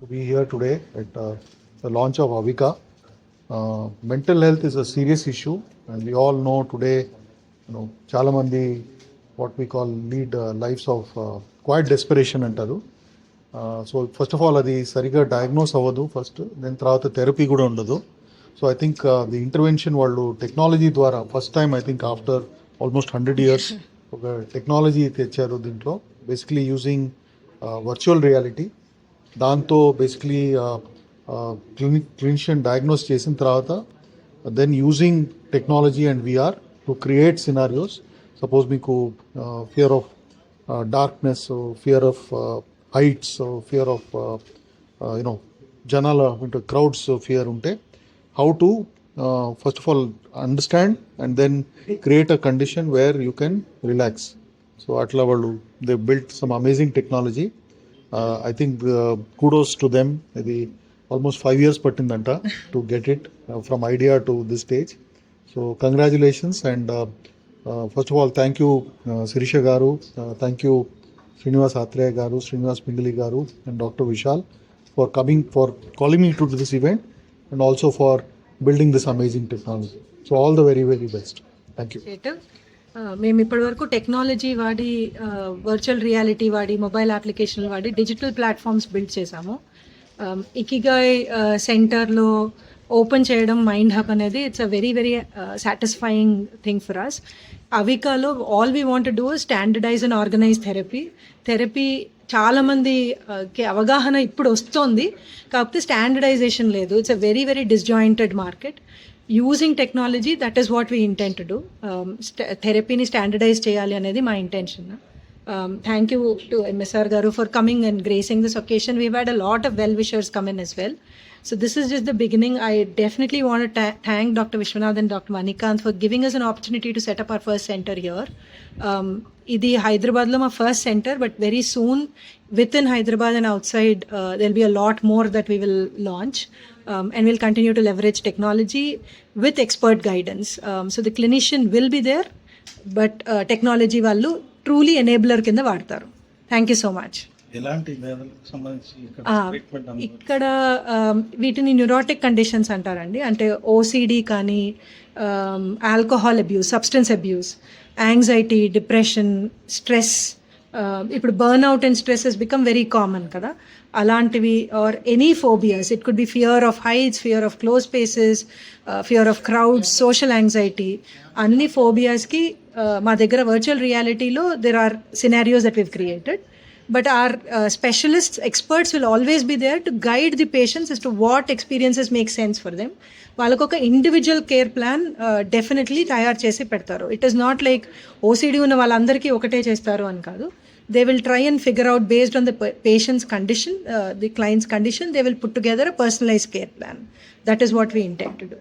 to be here today at the launch of Avika. Mental health is a serious issue, and we all know today, చాలా మంది what we call lead lives of quite desperation అంటారు. So first of all అది సరిగా diagnose అవ్వదు first, then తర్వాత therapy కూడా ఉండదు. So I think the intervention వాళ్ళు టెక్నాలజీ ద్వారా first time I think after almost 100 years ఒక టెక్నాలజీ తెచ్చారు దీంట్లో, బేసిక్లీ యూజింగ్ వర్చువల్ రియాలిటీ. దాంతో బేసిక్లీ క్లినిషియన్ డయాగ్నోస్ చేసిన తర్వాత then using technology and VR to create scenarios. Suppose మీకు fear of darkness, fear of heights, fear of జనాల crowds fear ఉంటే, how to first of all understand and then create a condition where you can relax. So అట్లా వాళ్ళు they built some amazing technology. I think kudos to them. ఇది almost 5 years పట్టిందంట to get it from idea to this stage. So congratulations and first of all thank you Shirisha garu, thank you Srinivas Athreya garu, Srinivas Pingali garu and doctor Vishal for coming, for calling me to this event and also for building this amazing technology. So all the very very best. Thank you. మేము ఇప్పటివరకు technology వాడి, virtual reality వాడి, mobile అప్లికేషన్లు వాడి digital platforms build చేసాము. Ikigai సెంటర్లో open చేయడం mind hub అనేది it's a very very satisfying thing for us. అవికాలో all we want do standardise and organise therapy చాలామందికి అవగాహన ఇప్పుడు వస్తుంది, కాకపోతే స్టాండర్డైజేషన్ లేదు. It's a very very disjointed market. Using technology, that is what we intend to do. థెరపీని standardise చేయాలి అనేది మా intention. Thank you to MSR Garu for coming and gracing this occasion. We've had a lot of well-wishers come in as well. So this is just the beginning. I definitely want to thank Dr. Vishwanath and Dr. Manikant for giving us an opportunity to set up our first center here. Idi Hyderabad lo ma first center, but very soon within Hyderabad and outside there'll be a lot more that we will launch. And we'll continue to leverage technology with expert guidance. So the clinician will be there, but technology vallu truly enabler కింద వాడతారు. Thank you so much. ఇక్కడ వీటిని neurotic conditions అంటారండి. అంటే OCD కానీ, alcohol abuse, substance abuse, anxiety, depression, stress. ఇప్పుడు burn out and stress Hess become very common కదా. అలాంటివి, or any phobias. It could be fear of heights, fear of close spaces, fear of crowds, social anxiety. అన్ని ఫోబియాస్కి మా దగ్గర virtual రియాలిటీలో there are scenarios that weave created. But our specialists, experts will always be there to guide the patients as to what experiences make sense for them. వాళ్ళకు ఒక individual care plan definitely తయారు చేసి పెడతారు. It is not like OCD ఉన్న వాళ్ళందరికీ ఒకటే చేస్తారు అని కాదు. They will try and figure out based on the patient's condition, the client's condition, they will put together a personalised care plan. That is what we intend to do.